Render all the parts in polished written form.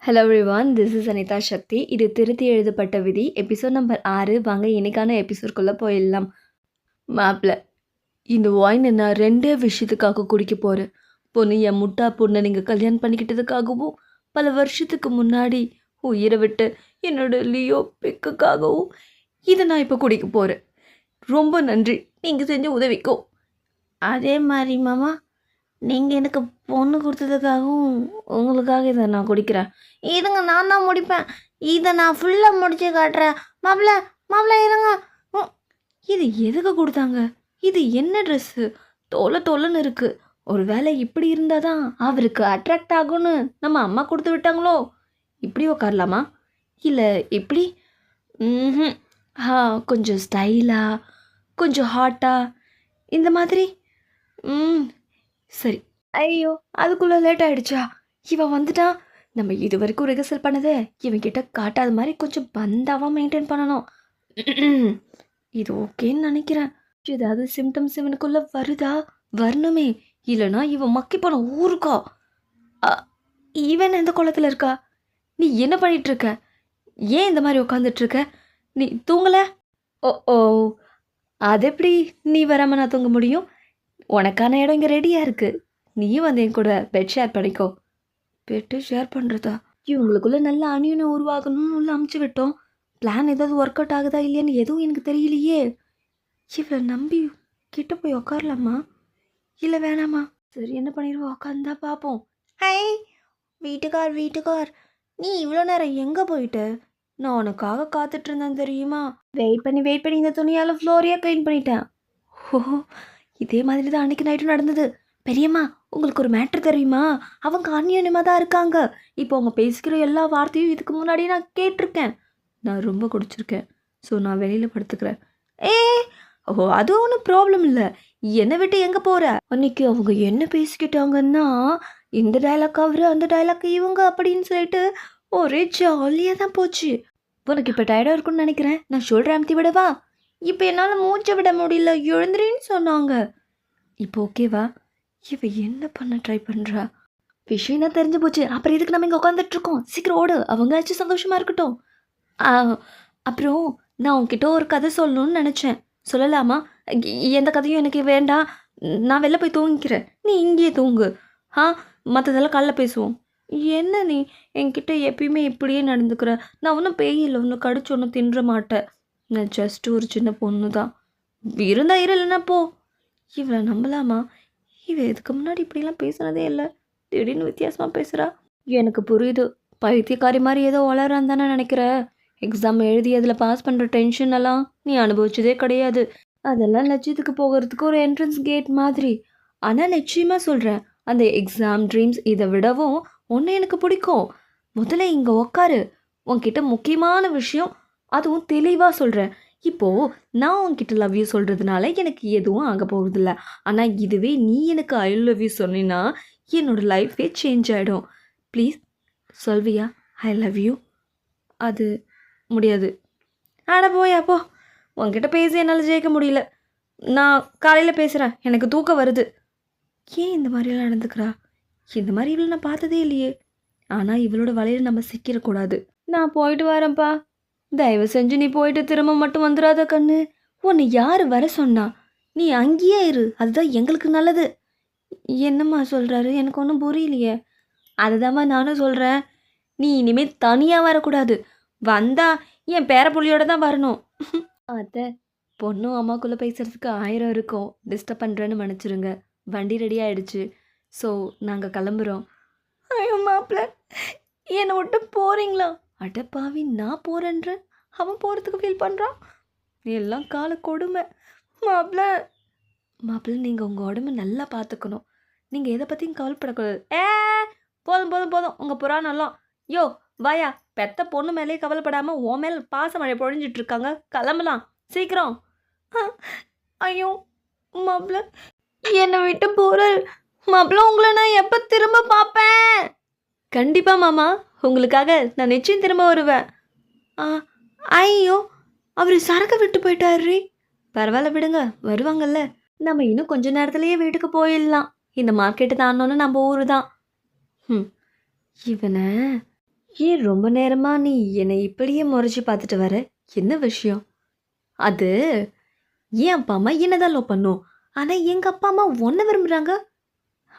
Hello everyone, this is Anitha Sakthi. இது திருத்தி எழுதப்பட்ட விதி எபிசோட் நம்பர் 6. வாங்க இன்னைக்கான எபிசோட்குள்ளே போயிடலாம். மாப்பிள்ள, இந்த ஒயின் நான் 2 விஷயத்துக்காக குடிக்க போகிறேன். பொண்ணு, என் முட்டா பொண்ணை நீங்கள் கல்யாணம் பண்ணிக்கிட்டதுக்காகவும், பல வருஷத்துக்கு முன்னாடி உயிரை விட்டு என்னோட லியோ பிக்குக்காகவும் இதை நான் இப்போ குடிக்க போகிறேன். ரொம்ப நன்றி நீங்கள் செஞ்ச உதவிக்கும். அதே மாதிரி மாமா, நீங்கள் எனக்கு பொண்ணு கொடுத்ததுக்காகவும் உங்களுக்காக இதை நான் குடிக்கிறேன். இதுங்க நான் தான் முடிப்பேன். இதை நான் ஃபுல்லாக முடிச்சு காட்டுறேன். மாப்பிள்ள மாப்பிள்ள இருங்க. இது எதுக்கு கொடுத்தாங்க? இது என்ன ட்ரெஸ்ஸு? தொல்லைன்னு இருக்குது. ஒரு வேளை இப்படி இருந்தால் தான் அவருக்கு அட்ராக்ட் ஆகும்னு நம்ம அம்மா கொடுத்து விட்டாங்களோ? இப்படி உக்காரலாமா, இல்லை இப்படி? ம் கொஞ்சம் ஸ்டைலாக, கொஞ்சம் ஹாட்டாக, இந்த மாதிரி. சரி. ஐயோ, அதுக்குள்ளே லேட் ஆகிடுச்சா? இவன் வந்துட்டான். நம்ம இது வரைக்கும் ரிஹர்சல் பண்ணதே இவன்கிட்ட காட்டாத மாதிரி கொஞ்சம் பந்தாவாக மெயின்டைன் பண்ணணும். இது ஓகேன்னு நினைக்கிறேன். ஏதாவது சிம்டம்ஸ் இவனுக்குள்ளே வருதா? வரணுமே, இல்லைனா இவன் மக்கி போன ஊருக்கா. இவன் எந்த குளத்தில் இருக்கா? நீ என்ன பண்ணிகிட்ருக்க? ஏன் இந்த மாதிரி உட்காந்துட்ருக்க? நீ தூங்கலை? ஓ, அது எப்படி நீ வராமல் நான் தூங்க முடியும்? உனக்கான இடம் இங்கே ரெடியாக இருக்குது. நீயும் வந்து என் கூட பெட் ஷேர் பண்ணிக்கோ. பெட்டு ஷேர் பண்ணுறதா? இவங்களுக்குள்ளே நல்ல அணியனை உருவாகணும்னு உள்ள அமுச்சு விட்டோம். பிளான் ஏதாவது ஒர்க் அவுட் ஆகுதா இல்லையான்னு எதுவும் எனக்கு தெரியலையே. இவளை நம்பி கிட்ட போய் உக்காரலாமா இல்லை வேணாமா? சரி, என்ன பண்ணிடுவோம், உக்காந்தா பார்ப்போம். ஹை வீட்டுக்கார், நீ இவ்வளோ நேரம் எங்கே போயிட்ட? நான் உனக்காக காத்துட்டு இருந்தேன் தெரியுமா? வெயிட் பண்ணி இந்த துணியால் ஃப்ளோரையாக க்ளீன் பண்ணிட்டேன். ஓ, இதே மாதிரி தான் அன்றைக்கி நைட்டும் நடந்தது. பெரியம்மா, உங்களுக்கு ஒரு மேட்ரு தெரியுமா? அவங்க அந்யோன்யமாக தான் இருக்காங்க. இப்போ அவங்க பேசிக்கிற எல்லா வார்த்தையும் இதுக்கு முன்னாடி நான் கேட்டிருக்கேன். நான் ரொம்ப குடிச்சிருக்கேன், ஸோ நான் வெளியில் படுத்துக்கிறேன். ஓ, அது ஒன்றும் ப்ராப்ளம் இல்லை. என்னை விட்டு எங்கே போகிற? அன்னைக்கு அவங்க என்ன பேசிக்கிட்டாங்கன்னா, இந்த டைலாக் அவர், அந்த டைலாக் இவங்க அப்படின்னு சொல்லிட்டு ஒரே ஜாலியாக தான் போச்சு. உனக்கு இப்போ டயர்டாக இருக்குன்னு நினைக்கிறேன். நான் ஷோல்டர் அமுத்தி விடவா? இப்போ என்னால் மூச்சை விட முடியல, எழுந்துறின்னு சொன்னாங்க. இப்போ ஓகேவா? இவ என்ன பண்ண ட்ரை பண்ணுறா? விஷயம் தான் தெரிஞ்சு போச்சு. அப்புறம் இதுக்கு நம்ம இங்கே உட்காந்துட்ருக்கோம். சீக்கிரம் ஓடு, அவங்களாச்சும் சந்தோஷமாக இருக்கட்டும். அப்புறம் நான் உன்கிட்ட ஒரு கதை சொல்லணும்னு நினச்சேன். சொல்லலாமா? எந்த கதையும் எனக்கு வேண்டாம். நான் வெளில போய் தூங்கிக்கிறேன், நீ இங்கேயே தூங்கு. மற்றதெல்லாம் காலைல பேசுவோம். என்ன நீ என்கிட்ட எப்பயுமே இப்படியே நடந்துக்கிற? நான் ஒன்றும் பேயில்லை, ஒன்றும் கடிச்சு ஒன்றும் தின்ற மாட்டேன். நான் ஜஸ்ட் ஒரு சின்ன பொண்ணு தான். இருந்தா இல்லைன்னா போ. இவளை நம்பலாமா? இவன் இதுக்கு முன்னாடி இப்படிலாம் பேசுனதே இல்லை. திடீர்னு வித்தியாசமாக பேசுகிறா. எனக்கு புரியுது, பைத்தியக்காரி மாதிரி ஏதோ வளரான்னு தானே நினைக்கிற. எக்ஸாம் எழுதி அதில் பாஸ் பண்ணுற டென்ஷன் எல்லாம் நீ அனுபவிச்சதே கிடையாது. அதெல்லாம் லட்சியத்துக்கு போகிறதுக்கு ஒரு என்ட்ரன்ஸ் கேட் மாதிரி. ஆனால் நிச்சயமாக சொல்கிறேன், அந்த எக்ஸாம் ட்ரீம்ஸ் இதை விடவும் ஒன்று எனக்கு பிடிக்கும். முதல்ல இங்கே உக்காரு. உன்கிட்ட முக்கியமான விஷயம், அதுவும் தெளிவாக சொல்கிறேன். இப்போது நான் உன்கிட்ட லவ் யூ சொல்கிறதுனால எனக்கு எதுவும் ஆக போகிறதில்ல. ஆனால் இதுவே நீ எனக்கு ஐ லவ் யூ சொன்னீன்னா என்னோடய லைஃபே சேஞ்ச் ஆகிடும். ப்ளீஸ் சொல்வியா ஐ லவ் யூ? அது முடியாது. ஆட போய் அப்போ உன்கிட்ட பேசி என்னால் ஜெயிக்க முடியல. நான் காலையில் பேசுகிறேன், எனக்கு தூக்கம் வருது. ஏன் இந்த மாதிரியெல்லாம் நடந்துக்கிறா? இந்த மாதிரி இவளை நான் பார்த்ததே இல்லையே. ஆனால் இவளோட வலையில் நம்ம சிக்கிடக்கூடாது. நான் போயிட்டு வரேன்ப்பா. தயவு செஞ்சு நீ போயிட்டு திரும்ப மட்டும் வந்துடாத கண்ணு. உன்னை யார் வர சொன்னா? நீ அங்கேயே இரு, அதுதான் எங்களுக்கு நல்லது. என்னம்மா சொல்கிறாரு? எனக்கு ஒன்றும் புரியலையே. அதுதாம்மா நானும் சொல்கிறேன். நீ இனிமேல் தனியாக வரக்கூடாது. வந்தா என் பேரப்புள்ளியோட தான் வரணும். அத்தை, பொண்ணும் அம்மாக்குள்ளே பேசுகிறதுக்கு 1000 இருக்கும். டிஸ்டர்ப் பண்ணுறேன்னு மன்னிச்சிருங்க. வண்டி ரெடி ஆகிடுச்சு, ஸோ நாங்கள் கிளம்புறோம். ஐயோ மாப்பிள்ள, என்னை விட்டு போகிறீங்களா? அடப்பாவி, நான் போகிறேன்ற அவன் போகிறதுக்கு ஃபீல் பண்ணுறான். எல்லாம் கால கொடுமை. மாப்பிள்ள நீங்கள் உங்கள் உடம்பு நல்லா பார்த்துக்கணும். நீங்கள் எதை பற்றியும் கவலைப்படக்கூடாது. போதும் உங்கள் புராணம்லாம். யோ வாயா, பெத்த பொண்ணு மேலே கவலைப்படாமல் உன் மேலே பாச மழை பொழிஞ்சிட்ருக்காங்க. கிளம்பலாம் சீக்கிரம். ஐயோ மாப்பிள்ள, என்னை விட்டு போகிற. மாப்பிள்ள, உங்களை நான் எப்போ திரும்ப பார்ப்பேன்? கண்டிப்பாக மாமா, உங்களுக்காக நான் நிச்சயம் திரும்ப வருவேன். ஐயோ, அவர் சரக்கு விட்டு போயிட்டாரு. பரவாயில்ல விடுங்க, வருவாங்கல்ல. நம்ம இன்னும் கொஞ்ச நேரத்துலேயே வீட்டுக்கு போயிடலாம். இந்த மார்க்கெட்டு தாண்டோன்னு நம்ம ஊர் தான். இவனை ஏன் ரொம்ப நேரமா நீ என்னை இப்படியே முறைச்சி பார்த்துட்டு வர? என்ன விஷயம்? அது என் அப்பா அம்மா என்னதான் லவ் பண்ணும். ஆனா எங்க அப்பா அம்மா உன்னை விரும்புறாங்க.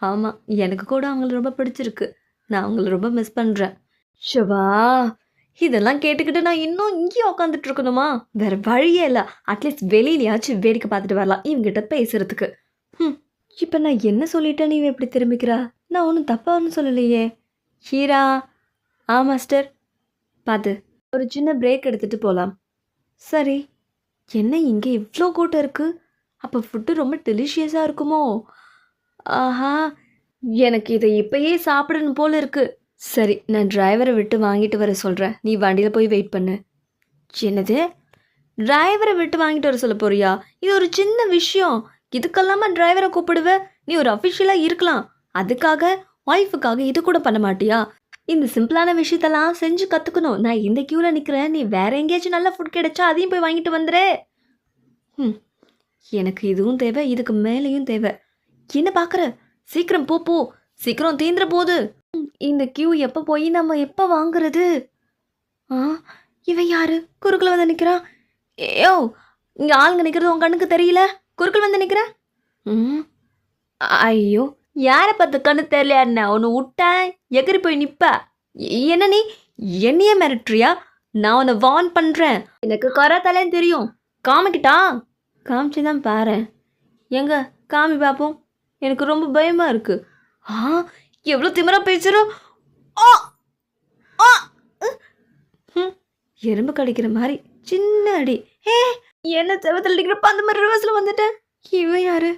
ஆமா, எனக்கு கூட அவங்கள ரொம்ப பிடிச்சிருக்கு. நான் அவங்கள ரொம்ப மிஸ் பண்றேன். ஷபா! இதெல்லாம் கேட்டுக்கிட்டு நான் இன்னும் இங்கேயே உட்காந்துட்டு இருக்கணுமா? வேற வழியே இல்ல. அட்லீஸ்ட் வெளியிலயாச்சும் வேடிக்கை பார்த்துட்டு வரலாம் இவங்கிட்ட பேசுறதுக்கு. ம். இப்ப நான் என்ன சொல்லிட்டேன் நீ இப்படி திரும்பிக்கிறா? நான் ஒன்றும் தப்பா ஒன்றும் சொல்லலையே. ஹீரா. ஆ மாஸ்டர். பாத்து, ஒரு சின்ன பிரேக் எடுத்துட்டு போலாம். சரி. என்ன இங்கே இவ்ளோ கூட்டம் இருக்கு? அப்போ ஃபுட்டு ரொம்ப டெலிஷியஸாக இருக்குமோ? ஆஹா! எனக்கு இதை இப்பயே சாப்பிடணும் போல இருக்கு. சரி, நான் டிரைவரை விட்டு வாங்கிட்டு வர சொல்கிறேன். நீ வண்டியில் போய் வெயிட் பண்ணு. என்னது? டிரைவரை விட்டு வாங்கிட்டு வர சொல்ல போறியா? இது ஒரு சின்ன விஷயம். இதுக்கெல்லாமா டிரைவரை கூப்பிடுவ? நீ ஒரு அஃபிஷியலாக இருக்கலாம். அதுக்காக ஒய்ஃபுக்காக இது கூட பண்ண மாட்டியா? இந்த சிம்பிளான விஷயத்தெல்லாம் செஞ்சு கற்றுக்கணும். நான் இந்த க்யூவில் நிற்கிறேன். நீ வேற எங்கேயாச்சும் நல்ல ஃபுட் கிடைச்சா அதையும் போய் வாங்கிட்டு வந்துரு. ம். எனக்கு இதுவும் தேவை, இதுக்கு மேலேயும் தேவை. என்ன பார்க்குற? சீக்கிரம் போ போ. சீக்கிரம் தீந்துற போகுது. இந்த கியூ எப்போ போய் நம்ம எப்போ வாங்குறது? ஆ, இவன் யாரு? குறுக்கில் வந்து நிற்கிறான். ஏயோ, இங்கே ஆளுங்க நிற்கிறது உன் கண்ணுக்கு தெரியல? குறுக்கில் வந்து நிற்கிற? ம். ஐயோ, யாரை பார்த்து கண்ணு தெரியல என்ன? ஒன்று விட்டேன் எகிரி போய் நிற்ப. என்ன நீ என்னையே மிரட்டுறியா? நான் உன்னை வார்ன் பண்ணுறேன். எனக்கு கராத்தாலேன்னு தெரியும். காமிக்கிட்டா? காமிச்சு தான் பாரு. எங்க காமி பார்ப்போம். எனக்கு ரொம்ப பயமாக இருக்கு. ஆ, எவ்வளோ திமிரா பேசுகிறோம். ஆ ஆ ம், எறும்பு கடிக்கிற மாதிரி சின்ன அடி. ஏ, என்ன செவத்தில் அடிக்கிறப்ப அந்த மாதிரி ரிவர்ஸில் வந்துட்டேன். இவன் யாரு?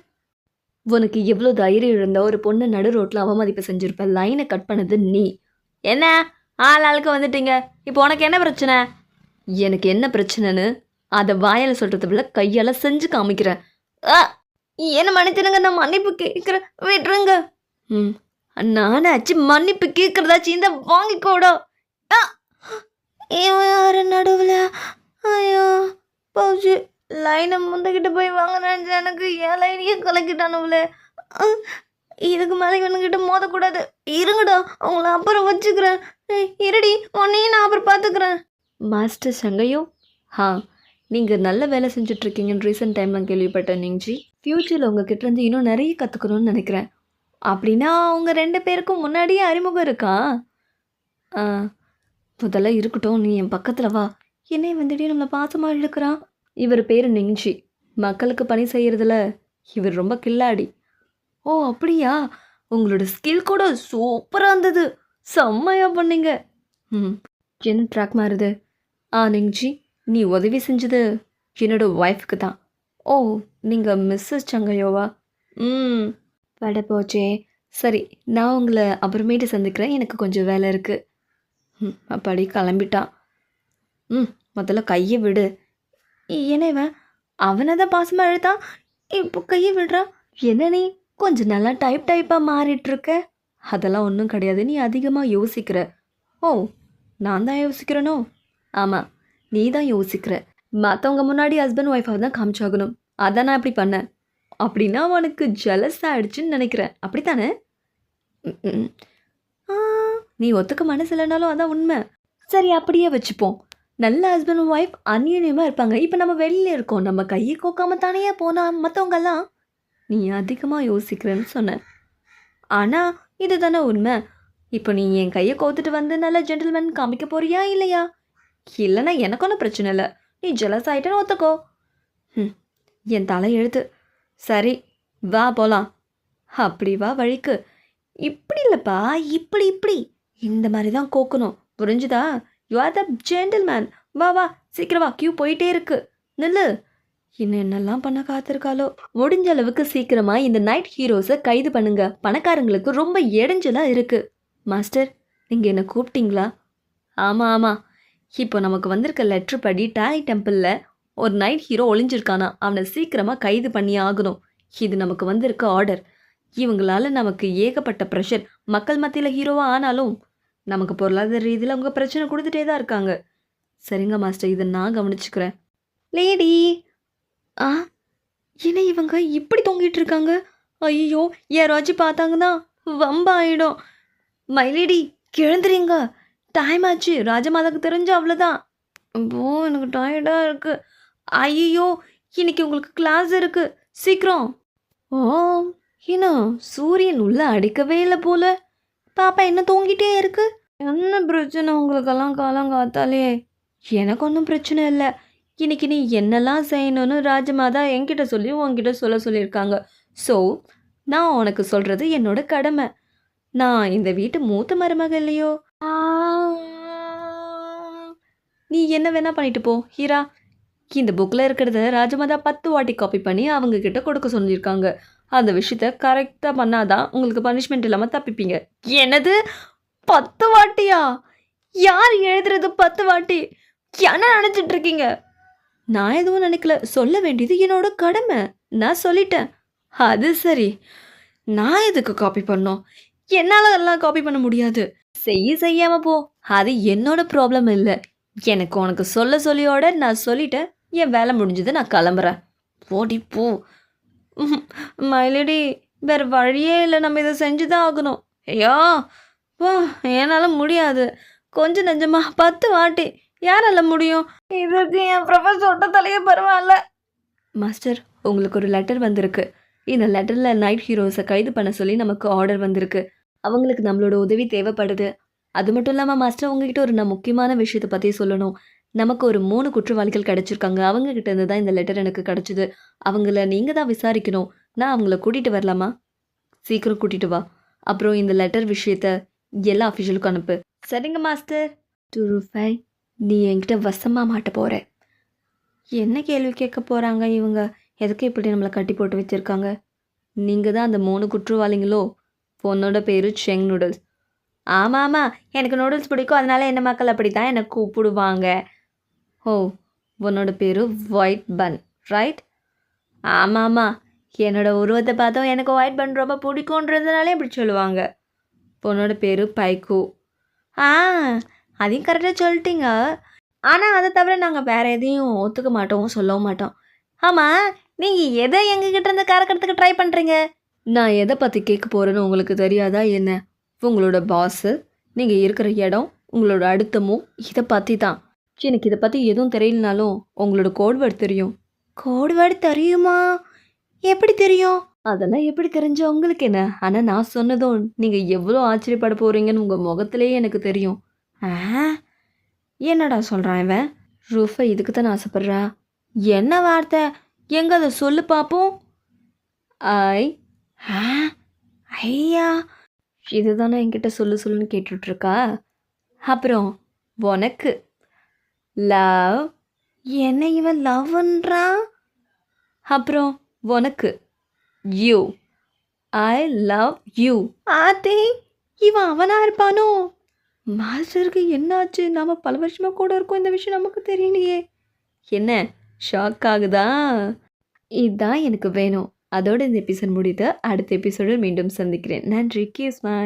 உனக்கு எவ்வளோ தைரியம் இருந்தா ஒரு பொண்ணு நடு ரோட்டில் அவமதிப்பு செஞ்சிருப்ப. லைனை கட் பண்ணது நீ. என்ன ஆளுக்கு வந்துட்டீங்க? இப்போ உனக்கு என்ன பிரச்சனை? எனக்கு என்ன பிரச்சனைன்னு அதை வாயால் சொல்கிறத விட கையால் செஞ்சு காமிக்கிறேன். ஆ, என்ன மன்னிச்சிடுங்க, நான் மன்னிப்பு கேட்குறேன், விட்டுருங்க. ம், நானாச்சு மன்னிப்பு கேட்குறதாச்சு இந்த வாங்கிக்கோடா. ஆ, இவன் யாரு நடுவில்? ஐயோ போச்சு. லைனை முந்தக்கிட்ட போய் வாங்கினேன். எனக்கு என் லைனையே கலக்கிட்டானுங்களே. இதுக்கு மேலே இவனுக்கிட்ட மோதக்கூடாது. இருங்கடா, அவங்கள அப்புறம் வச்சுக்கிறேன். இருடி, உன்னையும் நான் அப்புறம் பார்த்துக்கிறேன். மாஸ்டர் சங்கையோ, ஹா, நீங்கள் நல்ல வேலை செஞ்சிட்ருக்கீங்கன்னு ரீசெண்ட் டைமில் கேள்விப்பட்டேன் நிங்ஜி. ஃப்யூச்சரில் உங்ககிட்ட இருந்து இன்னும் நிறைய கற்றுக்கணும்னு நினைக்கிறேன். அப்படின்னா அவங்க 2 பேருக்கும் முன்னாடியே அறிமுகம் இருக்கா? ஆ, முதல்ல இருக்கட்டும், நீ என் பக்கத்தில் வா. என்னை வந்துட்டு நம்மளை பாசமாக இழுக்கிறான். இவர் பேர் நிங்ஜி. மக்களுக்கு பணி செய்கிறதுல இவர் ரொம்ப கில்லாடி. ஓ அப்படியா? உங்களோட ஸ்கில் கூட சூப்பராக இருந்தது. செம்மையாக பண்ணீங்க. ம், என்ன ட்ராக் மாறுது? நிங்ஜி, நீ உதவி செஞ்சது என்னோட ஒய்ஃப்க்கு தான். ஓ, நீங்கள் மிஸ்ஸஸ் சங்கையோவா? ம், வடை போச்சே. சரி, நான் உங்களை அப்புறமேட்டு சந்திக்கிறேன். எனக்கு கொஞ்சம் வேலை இருக்குது. ம், அப்படி கிளம்பிட்டான். ம், முதல்ல கையை விடு. என்ன இவன் அவனை தான் பாசமாக இழுத்தான், இப்போ கையை விடுறான். என்ன நீ கொஞ்சம் நல்லா டைப்பாக மாறிட்டுருக்க? அதெல்லாம் ஒன்றும் கிடையாது, நீ அதிகமாக யோசிக்கிற. ஓ, நான் தான் யோசிக்கிறேனோ? ஆமாம், நீ தான் யோசிக்கிற. மற்றவங்க முன்னாடி ஹஸ்பண்ட் ஒய்ஃபாக தான் காமிச்சாகணும். அதான் நான் இப்படி பண்ணேன். அப்படின்னா உனக்கு ஜெலஸ் ஆகிடுச்சின்னு நினைக்கிறேன், அப்படித்தானே? ம், ஆ, நீ ஒத்துக்க மனசு இல்லைனாலும் அதான் உண்மை. சரி, அப்படியே வச்சுப்போம். நல்ல ஹஸ்பண்ட் ஒய்ஃப் அந்யோன்யமாக இருப்பாங்க. இப்போ நம்ம வெளியில் இருக்கோம், நம்ம கையை கோக்காம தானே போனால் மற்றவங்கெல்லாம். நீ அதிகமாக யோசிக்கிறேன்னு சொன்ன. ஆனால் இது தானே உண்மை. இப்போ நீ என் கையை கோத்துட்டு வந்து நல்ல ஜென்டில்மேன் காமிக்க போறியா இல்லையா? இல்லைன்னா எனக்கு ஒன்றும் பிரச்சனை இல்லை. நீ ஜெலஸ் ஆகிட்டேன்னு ஒத்துக்கோ. ம், என் தலை எழுத்து. சரி, வா போகலாம். அப்படி வா வழிக்கு. இப்படி இல்லைப்பா, இப்படி இப்படி இந்த மாதிரி தான் கோக்கணும், புரிஞ்சுதா? You are the gentleman. வா வா, சீக்கிரம் வா, கியூ போயிட்டே இருக்கு. நில்லு. இன்னும் என்னெல்லாம் பண்ண காத்திருக்காளோ. முடிஞ்ச அளவுக்கு சீக்கிரமாக இந்த நைட் ஹீரோஸை கைது பண்ணுங்க. பணக்காரங்களுக்கு ரொம்ப இடைஞ்சலாக இருக்குது. மாஸ்டர், நீங்கள் என்னை கூப்பிட்டீங்களா? ஆமாம் ஆமாம். இப்போ நமக்கு வந்திருக்க லெட்ரு படி டாய் டெம்பிளில் ஒரு நைட் ஹீரோ ஒளிஞ்சிருக்கானா. அவனை சீக்கிரமாக கைது பண்ணி ஆகணும். இது நமக்கு வந்திருக்க ஆர்டர். இவங்களால நமக்கு ஏகப்பட்ட ப்ரெஷர். மக்கள் மத்தியில் ஹீரோவாக ஆனாலும் நமக்கு பொருளாதார ரீதியில் அவங்க பிரச்சனை கொடுத்துட்டே தான் இருக்காங்க. சரிங்க மாஸ்டர், இதை நான் கவனிச்சுக்கிறேன். லேடி, ஆ, என்ன இவங்க இப்படி தொங்கிட்டு இருக்காங்க? ஐயோ, யாராச்சும் பார்த்தாங்கன்னா வம்பாயிடும். மைலேடி, கிழந்துறீங்க. டைம் ஆச்சு, ராஜமாதாக்கு தெரிஞ்சு அவ்வளோதான். அப்போ எனக்கு டயர்டாக இருக்கு. ஐயோ, இன்னைக்கு உங்களுக்கு கிளாஸ் இருக்கு, சீக்கிரம். ஓ, இன்னும் சூரியன் உள்ள அடிக்கவே இல்லை போல. பாப்பா இன்னும் தூங்கிட்டே இருக்கு. என்ன பிரச்சனை உங்களுக்கெல்லாம் காலங்காத்தாலே? எனக்கு ஒன்றும் பிரச்சனை இல்லை. இன்னைக்கு நீ என்னெல்லாம் செய்யணும்னு ராஜமாதா என்கிட்ட சொல்லி உன்கிட்ட சொல்லியிருக்காங்க. ஸோ நான் உனக்கு சொல்கிறது என்னோட கடமை. நான் இந்த வீட்டு மூத்த மருமக இல்லையோ? நீ என்ன வேணா பண்ணிட்டு போ ஹீரா. இந்த புக்கில் இருக்கிறத ராஜமாதா 10 வாட்டி காப்பி பண்ணி அவங்க கிட்ட கொடுக்க சொல்லியிருக்காங்க. அந்த விஷயத்த கரெக்டாக பண்ணாதான் உங்களுக்கு பனிஷ்மெண்ட் இல்லாமல் தப்பிப்பீங்க. என்னது 10 வாட்டியா? யார் எழுதுறது 10 வாட்டி? என்ன நினச்சிட்டு இருக்கீங்க? நான் எதுவும் நினைக்கல. சொல்ல வேண்டியது என்னோட கடமை. நான் சொல்லிட்டேன். அது சரி, நான் எதுக்கு காப்பி பண்ணோம்? என்னால் எல்லாம் காப்பி பண்ண முடியாது. செய்யாமல் போ, அது என்னோட ப்ராப்ளம் இல்லை. எனக்கு உனக்கு சொல்லியோட நான் சொல்லிட்டேன். என் வேலை முடிஞ்சது, நான் கிளம்புறேன். போடி போ. மயிலடி, வேறு வழியே இல்லை, நம்ம இதை செஞ்சு தான் ஆகணும். ஐயோ போ, என்னால் முடியாது. கொஞ்சம் நெஞ்சமா 10 வாட்டி யாரால முடியும்? இதுக்கு என் ப்ரொஃபஸர்கிட்ட தலையே பரவாயில்ல. மாஸ்டர், உங்களுக்கு ஒரு லெட்டர் வந்திருக்கு. இந்த லெட்டரில் நைட் ஹீரோஸை கைது பண்ண சொல்லி நமக்கு ஆர்டர் வந்திருக்கு. அவங்களுக்கு நம்மளோட உதவி தேவைப்படுது. அது மட்டும் இல்லாமல் மாஸ்டர், உங்ககிட்ட ஒரு நான் முக்கியமான விஷயத்தை பற்றி சொல்லணும். நமக்கு ஒரு 3 குற்றவாளிகள் கிடச்சிருக்காங்க. அவங்கக்கிட்ட இருந்து தான் இந்த லெட்டர் எனக்கு கிடச்சிது. அவங்கள நீங்கள் தான் விசாரிக்கணும். நான் அவங்கள கூட்டிகிட்டு வரலாமா? சீக்கிரம் கூட்டிகிட்டு வா. அப்புறம் இந்த லெட்டர் விஷயத்த எல்லா அஃபிஷியலுக்கும் அனுப்பு. சரிங்க மாஸ்டர். 2 நீ என்கிட்ட வசமாக மாட்ட போகிற. என்ன கேள்வி கேட்க போகிறாங்க இவங்க? எதுக்கு இப்படி நம்மளை கட்டி போட்டு வச்சுருக்காங்க? நீங்கள் தான் அந்த 3 குற்றவாளிங்களோ? பொண்ணோட பேர் செங் நூடுல்ஸ். ஆமாம், எனக்கு நூடுல்ஸ் பிடிக்கும், அதனால என்ன மக்கள் அப்படி தான் என்னை கூப்பிடுவாங்க. ஓ, உன்னோட பேர் ஒயிட் பன், ரைட்? ஆமாம், என்னோட உருவத்தை பார்த்தோம் எனக்கு ஒயிட் பன் ரொம்ப பிடிக்குன்றதுனாலே இப்படி சொல்லுவாங்க. பொண்ணோட பேர் பைக்கு. அதையும் கரெக்டாக சொல்லிட்டீங்க. ஆனால் அதை தவிர நாங்கள் வேறு எதையும் ஒத்துக்க மாட்டோம், சொல்லவும் மாட்டோம். ஆமாம், நீங்கள் எதை எங்ககிட்ட இருந்து கறக்கிறதுக்கு ட்ரை பண்ணுறீங்க? நான் எதை பற்றி கேட்க போகிறேன்னு உங்களுக்கு தெரியாதா என்ன? உங்களோட பாஸு, நீங்கள் இருக்கிற இடம், உங்களோட அடுத்தமும் இதை பற்றி தான். எனக்கு இதை பற்றி எதுவும் தெரியலனாலும் உங்களோட கோட்வேர்டு தெரியும். கோட்வேர்டு தெரியுமா? எப்படி தெரியும்? அதெல்லாம் எப்படி தெரிஞ்ச உங்களுக்கு என்ன? ஆனால் நான் சொன்னதும் நீங்கள் எவ்வளோ ஆச்சரியப்பட போகிறீங்கன்னு உங்கள் முகத்திலேயே எனக்கு தெரியும். என்னடா சொல்கிறான் இவன்? ரூஃபை இதுக்கு தான் ஆசைப்படுறா. என்ன வார்த்தை? எங்கே அதை சொல்லு பார்ப்போம். ஐயா, இதுதானே என்கிட்ட சொல்லுன்னு கேட்டுட்ருக்கா. அப்புறம் உனக்கு லவ். என்ன இவன் லவ்ன்றான்? அப்புறம் உனக்கு யூ. I love you. ஆத்தி, இவன் அவனா இருப்பானோ? மாஸ்டருக்கு என்னாச்சு? நாம் பல வருஷமாக கூட இருக்கோம், இந்த விஷயம் நமக்கு தெரியலையே. என்ன ஷாக் ஆகுதா? இதுதான் எனக்கு வேணும். அதோடு இந்த எபிசோட் முடியுது. அடுத்த எபிசோடில் மீண்டும் சந்திக்கிறேன். நன்றி. கீஸ் பாய்.